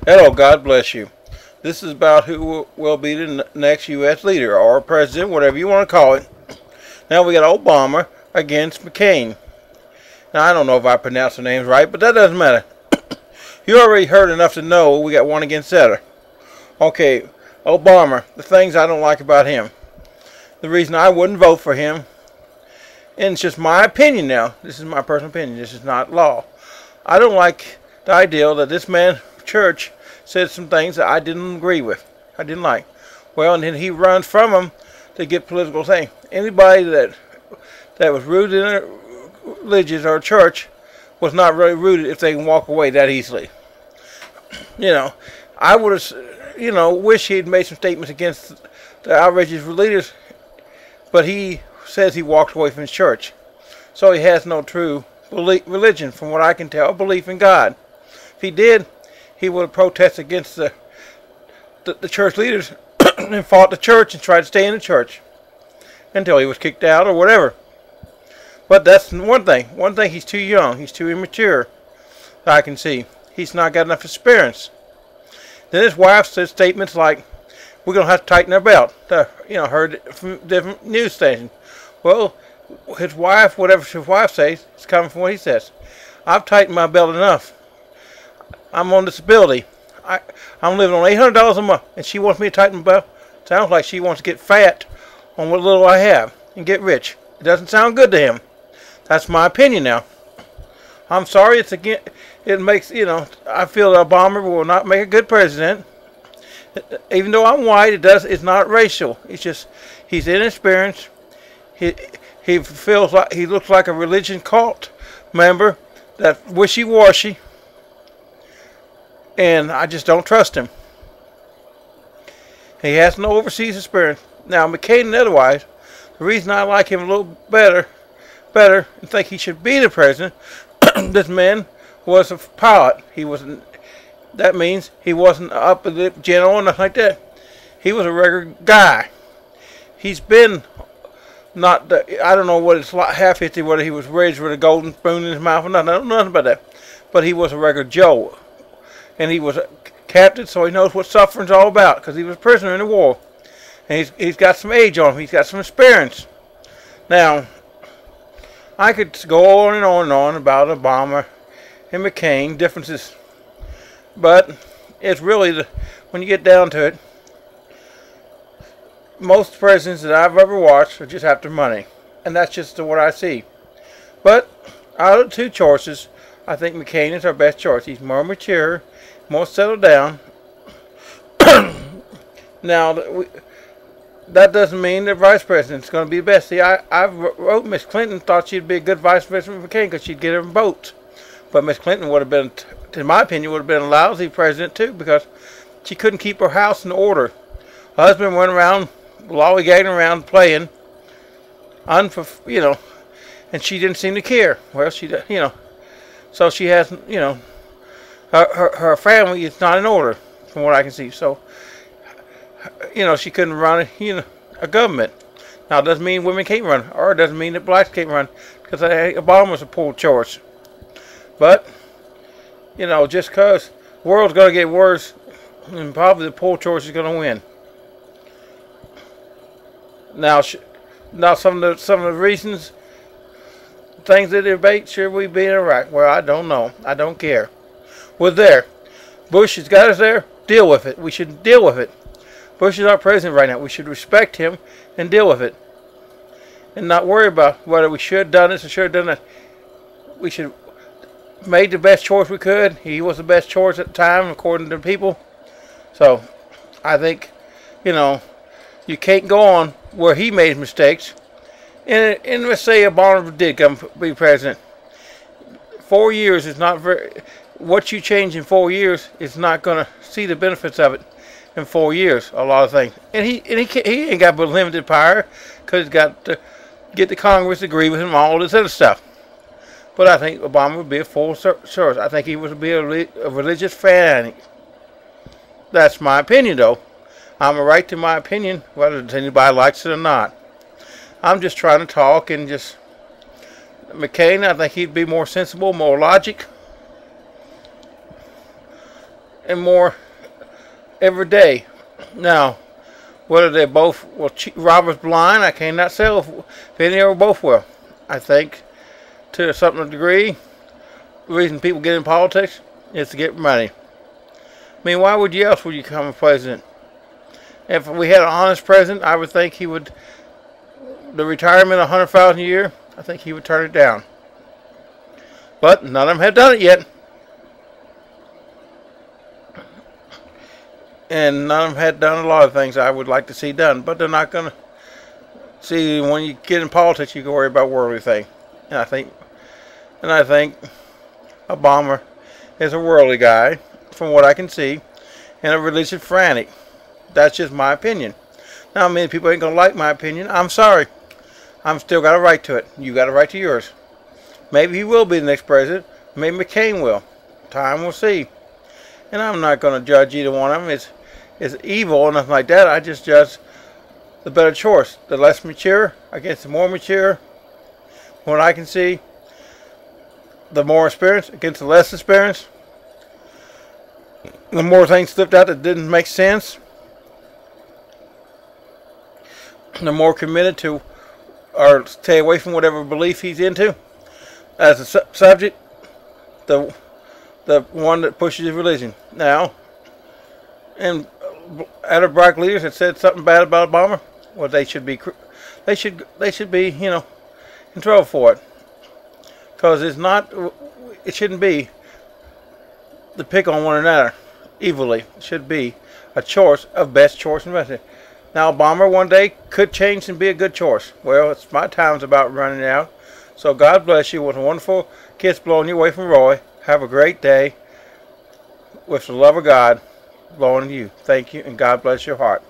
Hello, God bless you. This is about who will be the next U.S. leader or president, whatever you want to call it. Now we got Obama against McCain. Now I don't know if I pronounced the names right, but that doesn't matter. You already heard enough to know we got one against the other. Okay, Obama, the things I don't like about him. The reason I wouldn't vote for him, and it's just my opinion now. This is my personal opinion. This is not law. I don't like the idea that this man, church, said some things that I didn't agree with. I didn't like. Well, and then he runs from them to get political thing. Anybody that was rooted in a religion or a church was not really rooted if they can walk away that easily. You know, I would have, wish he'd made some statements against the outrageous leaders, but he says he walked away from his church. So he has no true religion, from what I can tell, belief in God. If he did, he would have protested against the church leaders and fought the church and tried to stay in the church until he was kicked out or whatever. But that's one thing. One thing, he's too young. He's too immature, I can see. He's not got enough experience. Then his wife said statements like, we're going to have to tighten our belt. Heard from different news stations. Well, his wife, whatever his wife says, is coming from what he says. I've tightened my belt enough. I'm on disability. I'm living on $800 a month, and she wants me to tighten my belt. Sounds like she wants to get fat on what little I have and get rich. It doesn't sound good to him. That's my opinion now. I'm sorry. It makes, I feel that Obama will not make a good president. Even though I'm white, it's not racial. It's just he's inexperienced. He feels like he looks like a religion cult member that's wishy-washy. And I just don't trust him. He has no overseas experience. Now, McCain and otherwise, the reason I like him a little better and think he should be the president, this man was a pilot. That means he wasn't up in the general or nothing like that. He was a regular guy. He's been I don't know what it's like, half 50, whether he was raised with a golden spoon in his mouth or nothing. I don't know nothing about that. But he was a regular Joe. And he was a captain, so he knows what suffering's all about, because he was a prisoner in the war. And he's got some age on him. He's got some experience. Now, I could go on and on and on about Obama and McCain, differences. But it's really, when you get down to it, most presidents that I've ever watched are just after money. And that's just what I see. But out of the two choices, I think McCain is our best choice. He's more mature, more settled down. Now, that doesn't mean the vice president's going to be the best. See, I wrote Miss Clinton thought she'd be a good vice president for McCain because she'd get him votes. But Miss Clinton would have been, in my opinion, would have been a lousy president too, because she couldn't keep her house in order. Her husband went around lollygagging around playing, and she didn't seem to care. Well, so she has, her family is not in order, from what I can see. So, she couldn't run, a government. Now, it doesn't mean women can't run, or it doesn't mean that blacks can't run, because Obama's a poor choice. But, just because the world's going to get worse, and probably the poor choice is going to win. Now, some of the reasons, things that debate, should we be in Iraq? Well, I don't know. I don't care. We're there. Bush has got us there. Deal with it. We should deal with it. Bush is our president right now. We should respect him and deal with it. And not worry about whether we should have done this or should have done that. We should have made the best choice we could. He was the best choice at the time, according to the people. So, I think, you can't go on where he made mistakes. And let's say Obama did come be president. 4 years is not very. What you change in 4 years is not going to see the benefits of it in 4 years. A lot of things, and he ain't got but limited power, because he's got to get the Congress to agree with him, all this other stuff. But I think Obama would be a full source. I think he would be a religious fanatic. That's my opinion, though. I'm a right to my opinion, whether anybody likes it or not. I'm just trying to talk, and just McCain, I think he'd be more sensible, more logic. and more every day. Now, whether they both will robbers blind, I cannot say if any or both will. I think to a certain degree, the reason people get in politics is to get money. I mean, why would you else would you become a president? If we had an honest president, I would think he would, the retirement of $100,000 a year, I think he would turn it down. But none of them have done it yet. And none of them had done a lot of things I would like to see done. But they're not going to. See, when you get in politics, you can worry about worldly things. And I think Obama is a worldly guy, from what I can see, and a religious fanatic. That's just my opinion. Now, many people ain't going to like my opinion. I'm sorry. I'm still got a right to it. You got a right to yours. Maybe he will be the next president. Maybe McCain will. Time will see. And I'm not going to judge either one of them. It's evil or nothing like that. I just judge the better choice. The less mature against the more mature. From what I can see, the more experience against the less experience. The more things slipped out that didn't make sense. The more committed to or stay away from whatever belief he's into as a subject, the one that pushes his religion. Now, and other black leaders that said something bad about Obama, well, they should be in trouble for it, because it shouldn't be to pick on one another evilly. It should be a choice of best choice and best. Now, Obama one day could change and be a good choice. Well, my time's about running out. So God bless you with a wonderful kiss blowing you away from Roy. Have a great day with the love of God blowing you. Thank you, and God bless your heart.